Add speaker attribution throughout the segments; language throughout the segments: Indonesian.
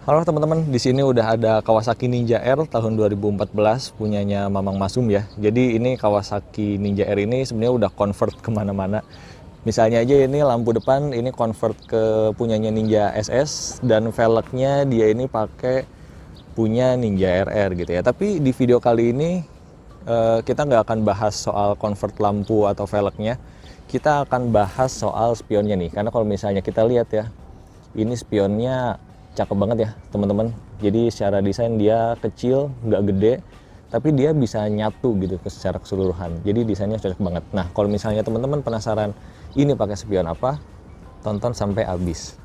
Speaker 1: Halo teman-teman, di sini udah ada Kawasaki Ninja R tahun 2014 punyanya Mamang Masum ya. Jadi ini Kawasaki Ninja R ini sebenarnya udah convert kemana-mana. Misalnya aja ini lampu depan ini convert ke punyanya Ninja SS dan velgnya dia ini pakai punya Ninja RR gitu ya. Tapi di video kali ini kita nggak akan bahas soal convert lampu atau velgnya. Kita akan bahas soal spionnya nih. Karena kalau misalnya kita lihat ya, ini spionnya cakep banget ya teman-teman. Jadi secara desain dia kecil, nggak gede, tapi dia bisa nyatu gitu secara keseluruhan. Jadi desainnya cocok banget. Nah kalau misalnya teman-teman penasaran ini pakai spion apa, tonton sampai habis.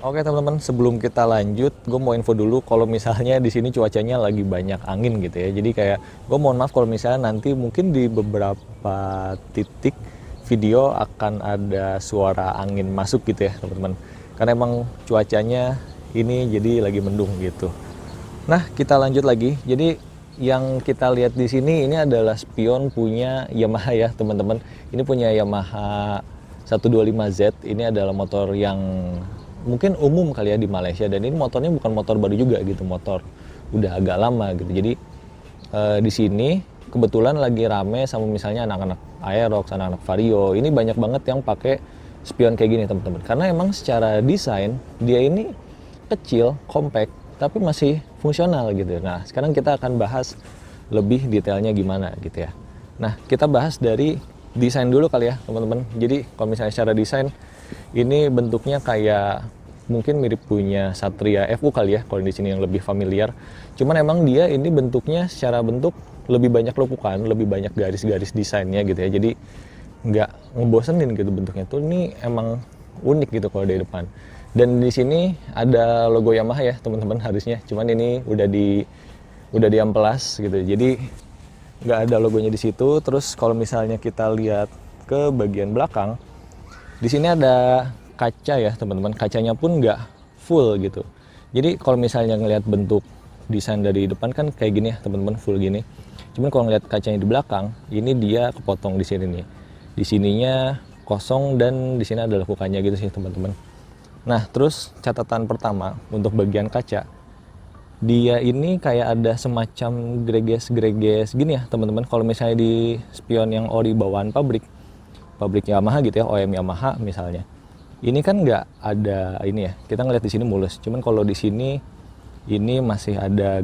Speaker 1: Oke teman-teman, sebelum kita lanjut, gue mau info dulu kalau misalnya di sini cuacanya lagi banyak angin gitu ya. Jadi kayak gue mohon maaf kalau misalnya nanti mungkin di beberapa titik video akan ada suara angin masuk gitu ya teman-teman. Karena emang cuacanya ini jadi lagi mendung gitu. Nah kita lanjut lagi. Jadi yang kita lihat di sini ini adalah spion punya Yamaha ya teman-teman. Ini punya Yamaha 125Z. Ini adalah motor yang mungkin umum kali ya di Malaysia, dan ini motornya bukan motor baru juga gitu, motor udah agak lama gitu. Jadi di sini kebetulan lagi rame sama misalnya anak-anak Aerox, anak-anak Vario, ini banyak banget yang pakai spion kayak gini teman-teman, karena emang secara desain dia ini kecil, compact, tapi masih fungsional gitu. Nah sekarang kita akan bahas lebih detailnya gimana gitu ya. Nah kita bahas dari desain dulu kali ya teman-teman. Jadi kalau misalnya secara desain ini bentuknya kayak mungkin mirip punya Satria FU kali ya kalau di sini yang lebih familiar. Cuman emang dia ini bentuknya secara bentuk lebih banyak lekukan, lebih banyak garis-garis desainnya gitu ya. Jadi nggak ngebosenin gitu bentuknya tuh. Ini emang unik gitu kalau dari depan. Dan di sini ada logo Yamaha ya teman-teman harusnya. Cuman ini udah diamplas gitu. Jadi nggak ada logonya di situ. Terus kalau misalnya kita lihat ke bagian belakang, di sini ada kaca ya teman-teman, kacanya pun nggak full gitu. Jadi kalau misalnya ngelihat bentuk desain dari depan kan kayak gini ya teman-teman, full gini. Cuman kalau ngelihat kacanya di belakang, ini dia kepotong di sini nih. Di sininya kosong dan di sini ada lekukannya gitu sih teman-teman. Nah terus catatan pertama untuk bagian kaca, dia ini kayak ada semacam greges-greges gini ya teman-teman. Kalau misalnya di spion yang ori bawaan pabrik Yamaha gitu ya, OEM Yamaha misalnya, ini kan nggak ada ini ya, kita ngeliat di sini mulus. Cuman kalau di sini ini masih ada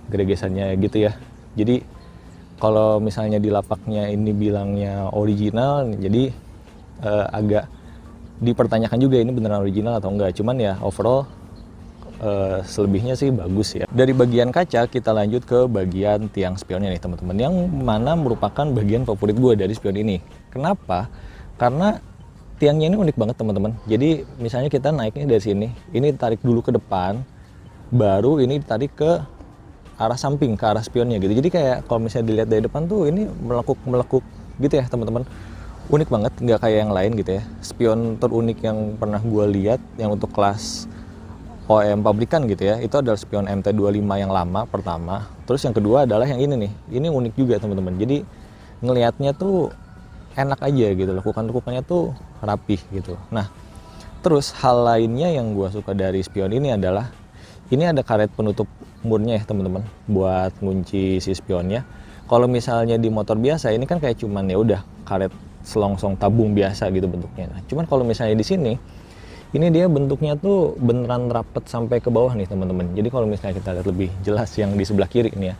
Speaker 1: gregesannya gitu ya. Jadi kalau misalnya di lapaknya ini bilangnya original, jadi agak dipertanyakan juga ini beneran original atau enggak. Cuman ya overall selebihnya sih bagus ya. Dari bagian kaca kita lanjut ke bagian tiang spionnya nih teman-teman, yang mana merupakan bagian favorit gue dari spion ini. Kenapa? Karena tiangnya ini unik banget teman-teman. Jadi misalnya kita naiknya dari sini, ini tarik dulu ke depan, baru ini ditarik ke arah samping, ke arah spionnya gitu. Jadi kayak kalau misalnya dilihat dari depan tuh ini melekuk gitu ya teman-teman. Unik banget, nggak kayak yang lain gitu ya. Spion terunik yang pernah gue lihat yang untuk kelas OEM pabrikan gitu ya, itu adalah spion MT25 yang lama pertama. Terus yang kedua adalah yang ini nih, ini unik juga teman-teman. Jadi ngelihatnya tuh enak aja gitu, lekukan-lekukannya tuh rapih gitu. Nah terus hal lainnya yang gue suka dari spion ini adalah ini ada karet penutup murnya ya teman-teman, buat ngunci si spionnya. Kalau misalnya di motor biasa ini kan kayak cuman ya udah karet selongsong tabung biasa gitu bentuknya. Nah, cuman kalau misalnya di sini ini dia bentuknya tuh beneran rapet sampai ke bawah nih teman-teman. Jadi kalau misalnya kita lihat lebih jelas yang di sebelah kiri ini ya,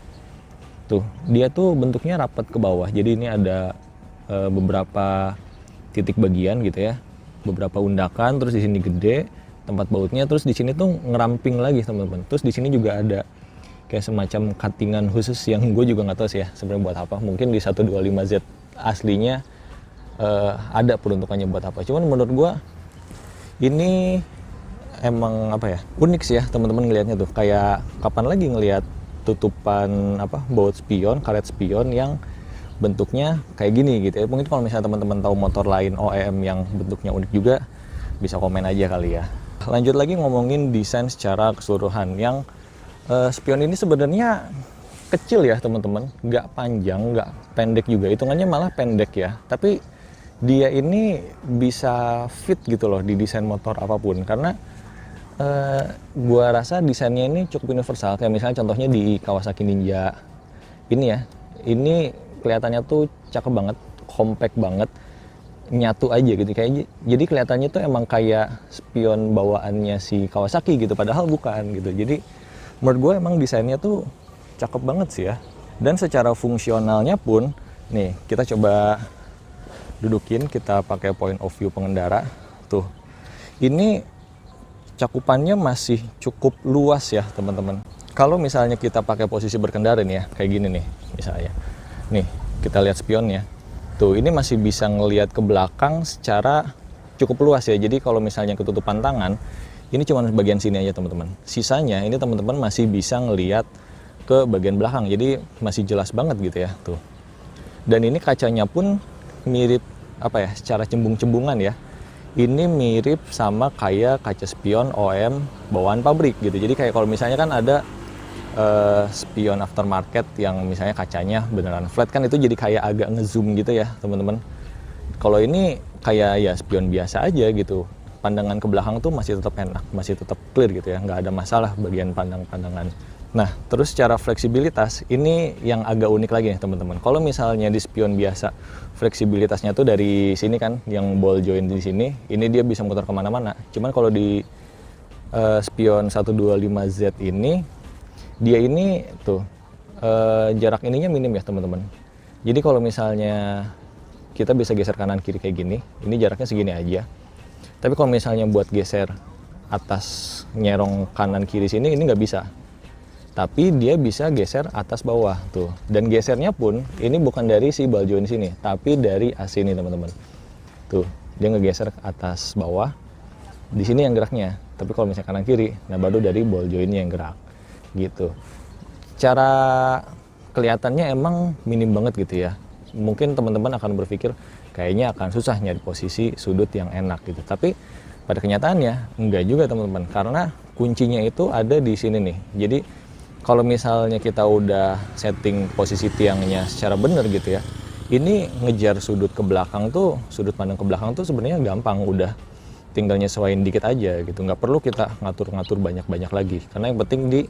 Speaker 1: tuh dia tuh bentuknya rapet ke bawah. Jadi ini ada beberapa titik bagian gitu ya, beberapa undakan. Terus di sini gede tempat bautnya. Terus di sini tuh ngeramping lagi teman-teman. Terus di sini juga ada kayak semacam cuttingan khusus yang gue juga nggak tahu sih ya sebenarnya buat apa. Mungkin di 125Z aslinya ada peruntukannya buat apa. Cuman menurut gue ini emang apa ya, unik sih ya teman-teman ngelihatnya tuh. Kayak kapan lagi ngelihat tutupan apa baut spion, karet spion yang bentuknya kayak gini gitu ya. Mungkin kalau misalnya teman-teman tahu motor lain OEM yang bentuknya unik juga, bisa komen aja kali ya. Lanjut lagi ngomongin desain secara keseluruhan. Yang spion ini sebenarnya kecil ya teman-teman, nggak panjang, nggak pendek juga, hitungannya malah pendek ya. Tapi dia ini bisa fit gitu loh di desain motor apapun, karena gua rasa desainnya ini cukup universal. Kayak misalnya contohnya di Kawasaki Ninja ini ya, ini kelihatannya tuh cakep banget, compact banget, nyatu aja gitu. Kayak jadi kelihatannya tuh emang kayak spion bawaannya si Kawasaki gitu, padahal bukan gitu. Jadi menurut gue emang desainnya tuh cakep banget sih ya. Dan secara fungsionalnya pun, nih kita coba dudukin, kita pakai point of view pengendara tuh. Ini cakupannya masih cukup luas ya teman-teman. Kalau misalnya kita pakai posisi berkendara nih ya, kayak gini nih misalnya. Nih, kita lihat spionnya. Tuh, ini masih bisa ngelihat ke belakang secara cukup luas ya. Jadi kalau misalnya ketutupan tangan, ini cuma bagian sini aja teman-teman. Sisanya ini teman-teman masih bisa ngelihat ke bagian belakang. Jadi masih jelas banget gitu ya, tuh. Dan ini kacanya pun mirip apa ya, secara cembung-cembungan ya. Ini mirip sama kayak kaca spion OEM bawaan pabrik gitu. Jadi kayak kalau misalnya kan ada spion aftermarket yang misalnya kacanya beneran flat, kan itu jadi kayak agak ngezoom gitu ya teman-teman. Kalau ini kayak ya spion biasa aja gitu, pandangan ke belakang tuh masih tetap enak, masih tetap clear gitu ya, nggak ada masalah bagian pandangan. Nah terus secara fleksibilitas ini yang agak unik lagi nih teman-teman. Kalau misalnya di spion biasa fleksibilitasnya tuh dari sini kan, yang ball joint di sini, ini dia bisa muter kemana-mana. Cuman kalau di spion 125Z ini, dia ini tuh jarak ininya minim ya teman-teman. Jadi kalau misalnya kita bisa geser kanan kiri kayak gini, ini jaraknya segini aja. Tapi kalau misalnya buat geser atas nyerong kanan kiri sini, ini nggak bisa. Tapi dia bisa geser atas bawah tuh. Dan gesernya pun ini bukan dari si ball joint sini, tapi dari AC ini teman-teman. Tuh, dia ngegeser ke atas bawah. Di sini yang geraknya. Tapi kalau misalnya kanan kiri, nah baru dari ball jointnya yang gerak. Gitu. Cara kelihatannya emang minim banget gitu ya. Mungkin teman-teman akan berpikir kayaknya akan susah nyari posisi sudut yang enak gitu. Tapi pada kenyataannya enggak juga teman-teman, karena kuncinya itu ada di sini nih. Jadi kalau misalnya kita udah setting posisi tiangnya secara benar gitu ya, ini ngejar sudut ke belakang tuh, sudut pandang ke belakang tuh sebenarnya gampang, udah tinggal nyesuaiin dikit aja gitu. Nggak perlu kita ngatur-ngatur banyak-banyak lagi, karena yang penting di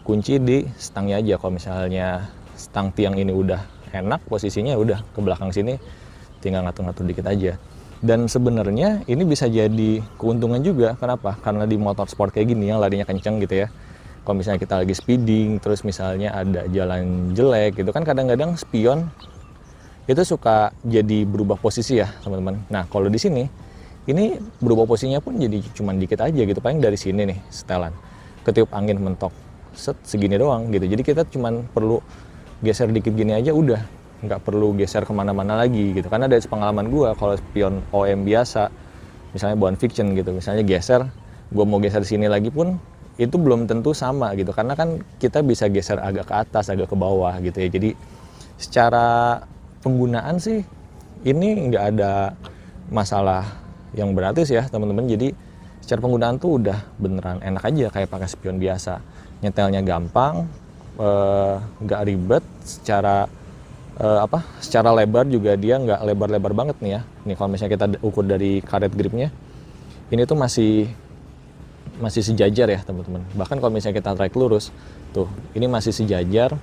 Speaker 1: kunci di stangnya aja. Kalau misalnya stang tiang ini udah enak posisinya, udah ke belakang sini tinggal ngatur-ngatur dikit aja. Dan sebenarnya ini bisa jadi keuntungan juga. Kenapa? Karena di motor sport kayak gini yang larinya kenceng gitu ya, kalau misalnya kita lagi speeding, terus misalnya ada jalan jelek gitu kan, kadang-kadang spion itu suka jadi berubah posisi ya teman-teman. Nah kalau di sini ini berubah posisinya pun jadi cuman dikit aja gitu, paling dari sini nih setelan, ketiup angin mentok set segini doang gitu. Jadi kita cuman perlu geser dikit gini aja udah, nggak perlu geser kemana-mana lagi gitu. Karena dari pengalaman gue, kalau spion OM biasa misalnya bawaan fiction gitu, misalnya geser, gue mau geser sini lagi pun itu belum tentu sama gitu, karena kan kita bisa geser agak ke atas, agak ke bawah gitu ya. Jadi secara penggunaan sih ini nggak ada masalah yang berarti sih ya teman-teman. Jadi secara penggunaan tuh udah beneran enak aja kayak pakai spion biasa. Nyetelnya gampang, nggak ribet. Secara secara lebar juga dia nggak lebar-lebar banget nih ya. Nih kalau misalnya kita ukur dari karet gripnya, ini tuh masih sejajar ya teman-teman. Bahkan kalau misalnya kita trek lurus, tuh ini masih sejajar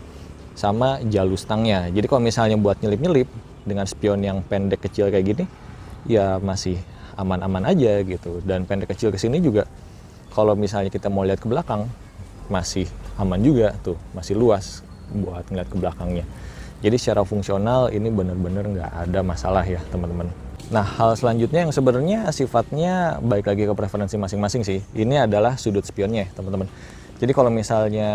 Speaker 1: sama jalur stangnya. Jadi kalau misalnya buat nyelip-nyelip dengan spion yang pendek kecil kayak gini, ya masih aman-aman aja gitu. Dan pendek kecil ke sini juga, kalau misalnya kita mau lihat ke belakang, masih aman juga tuh, masih luas buat ngeliat ke belakangnya. Jadi secara fungsional ini bener-bener nggak ada masalah ya teman-teman. Nah hal selanjutnya yang sebenarnya sifatnya balik lagi ke preferensi masing-masing sih, ini adalah sudut spionnya teman-teman. Jadi kalau misalnya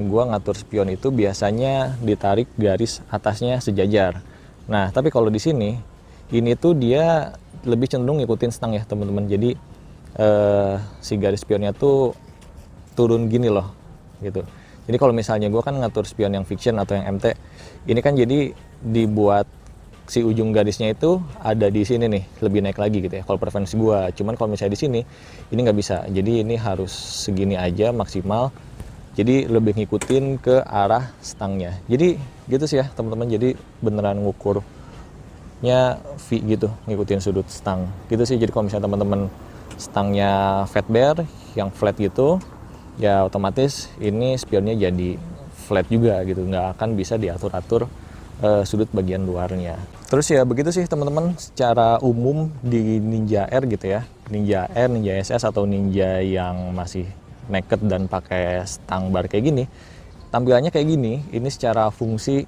Speaker 1: gua ngatur spion itu biasanya ditarik garis atasnya sejajar. Nah tapi kalau di sini ini tuh dia lebih cenderung ngikutin stang ya teman-teman. Jadi si garis spionnya tuh turun gini loh gitu. Ini kalau misalnya gue kan ngatur spion yang fiction atau yang MT, ini kan jadi dibuat si ujung garisnya itu ada di sini nih, lebih naik lagi gitu ya kalau preferensi gue. Cuman kalau misalnya di sini ini nggak bisa, jadi ini harus segini aja maksimal, jadi lebih ngikutin ke arah stangnya. Jadi gitu sih ya teman-teman, jadi beneran ngukurnya V gitu, ngikutin sudut stang gitu sih. Jadi kalau misalnya teman-teman stangnya fat bear yang flat gitu, ya otomatis ini spionnya jadi flat juga gitu, nggak akan bisa diatur-atur sudut bagian luarnya. Terus ya begitu sih teman-teman secara umum di Ninja R gitu ya, Ninja R, Ninja SS atau Ninja yang masih naked dan pakai stang bar kayak gini, tampilannya kayak gini. Ini secara fungsi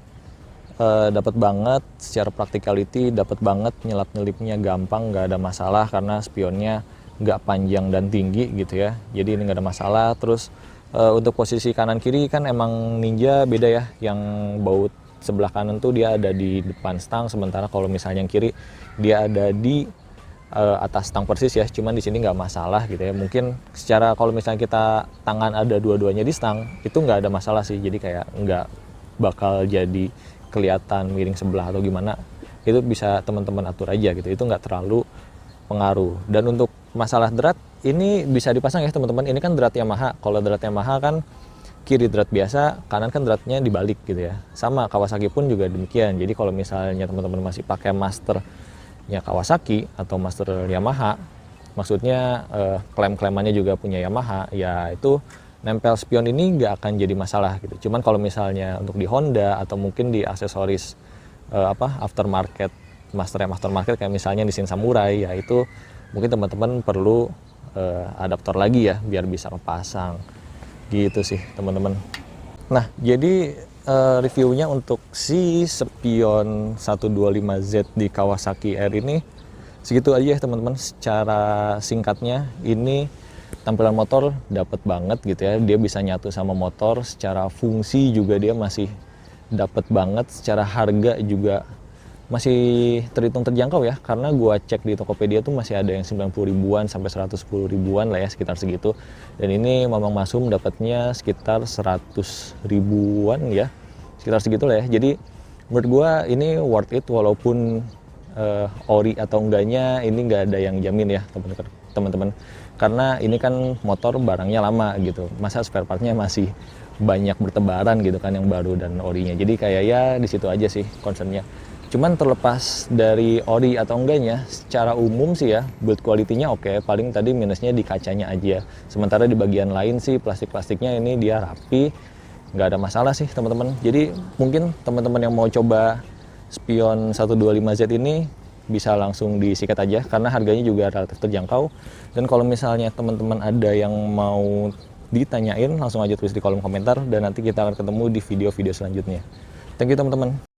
Speaker 1: dapat banget, secara practicality dapat banget, nyelap-nyelipnya gampang, nggak ada masalah karena spionnya nggak panjang dan tinggi gitu ya, jadi ini nggak ada masalah. Terus untuk posisi kanan kiri kan emang Ninja beda ya, yang baut sebelah kanan tuh dia ada di depan stang, sementara kalau misalnya yang kiri dia ada di atas stang persis ya, cuman di sini nggak masalah gitu ya. Mungkin secara kalau misalnya kita tangan ada dua-duanya di stang itu nggak ada masalah sih, jadi kayak nggak bakal jadi kelihatan miring sebelah atau gimana, itu bisa teman-teman atur aja gitu, itu nggak terlalu pengaruh. Dan untuk masalah drat ini bisa dipasang ya teman-teman, ini kan drat Yamaha. Kalau drat Yamaha kan kiri drat biasa, kanan kan dratnya dibalik gitu ya. Sama Kawasaki pun juga demikian. Jadi kalau misalnya teman-teman masih pakai masternya Kawasaki atau master Yamaha, maksudnya klem-klemannya juga punya Yamaha, ya itu nempel spion ini nggak akan jadi masalah gitu. Cuman kalau misalnya untuk di Honda atau mungkin di aksesoris aftermarket, master yang aftermarket kayak misalnya di Shin Samurai, ya itu mungkin teman-teman perlu adaptor lagi ya biar bisa kepasang gitu sih teman-teman. Nah jadi reviewnya untuk si spion 125Z di Kawasaki R ini segitu aja ya teman-teman. Secara singkatnya ini tampilan motor dapat banget gitu ya, dia bisa nyatu sama motor. Secara fungsi juga dia masih dapat banget, secara harga juga masih terhitung terjangkau ya, karena gua cek di Tokopedia tuh masih ada yang 90 ribuan sampai 110 ribuan lah ya, sekitar segitu. Dan ini Mamang Masum dapatnya sekitar 100 ribuan ya, sekitar segitu lah ya. Jadi menurut gua ini worth it, walaupun ori atau enggaknya ini nggak ada yang jamin ya teman-teman, karena ini kan motor barangnya lama gitu, masa spare partnya masih banyak bertebaran gitu kan yang baru dan orinya. Jadi kayak ya di situ aja sih concernnya. Cuman terlepas dari ori atau enggaknya, secara umum sih ya build quality-nya oke. Paling tadi minusnya di kacanya aja, sementara di bagian lain sih plastik-plastiknya ini dia rapi, nggak ada masalah sih teman-teman. Jadi mungkin teman-teman yang mau coba spion 125Z ini bisa langsung disikat aja karena harganya juga relatif terjangkau. Dan kalau misalnya teman-teman ada yang mau ditanyain, langsung aja tulis di kolom komentar dan nanti kita akan ketemu di video-video selanjutnya. Thank you teman-teman.